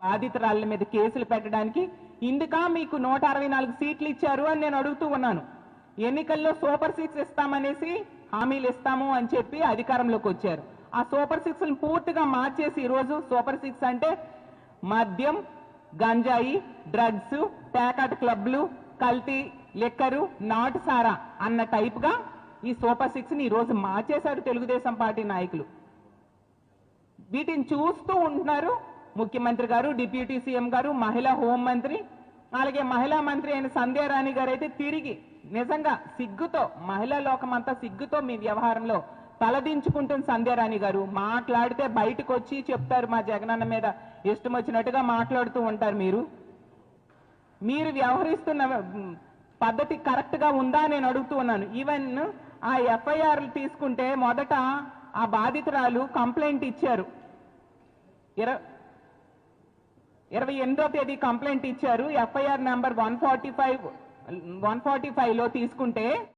బాధితురాళ్ళ మీద కేసులు పెట్టడానికి ఇందుక మీకు 164 సీట్లు ఇచ్చారు అని నేను అడుగుతూ ఉన్నాను. ఎన్నికల్లో సూపర్ 6 ఇస్తామనేసి హామీలు ఇస్తాము అని చెప్పి అధికారంలోకి వచ్చారు. ఆ సూపర్ 6ని పూర్తిగా మార్చేసి ఈరోజు సూపర్ 6 అంటే మద్యం, గంజాయి, డ్రగ్స్, ప్యాకెట్ క్లబ్లు, కల్తీ లిక్కరు, నాటు సారా అన్న టైప్గా ఈ సూపర్ 6ని ఈరోజు మార్చేశారు తెలుగుదేశం పార్టీ నాయకులు. వీటిని చూస్తూ ఉంటున్నారు ముఖ్యమంత్రి గారు, డిప్యూటీ సీఎం గారు, మహిళా హోంమంత్రి, అలాగే మహిళా మంత్రి అయిన సంధ్యారాణి గారు అయితే తిరిగి నిజంగా సిగ్గుతో, మహిళా లోకం అంతా సిగ్గుతో మీ వ్యవహారంలో తలదించుకుంటుంది సంధ్యారాణి గారు. మాట్లాడితే బయటకు వచ్చి చెప్తారు మా జగనన్న మీద ఇష్టం వచ్చినట్టుగా మాట్లాడుతూ ఉంటారు. మీరు వ్యవహరిస్తున్న పద్ధతి కరెక్ట్గా ఉందా నేను అడుగుతూ ఉన్నాను. ఈవెన్ ఆ ఎఫ్ఐఆర్లు తీసుకుంటే మొదట ఆ బాధితురాలు కంప్లైంట్ ఇచ్చారు, 28వ తేదీ కంప్లైంట్ ఇచ్చారు. ఎఫ్ఐఆర్ నెంబర్ 145లో తీసుకుంటే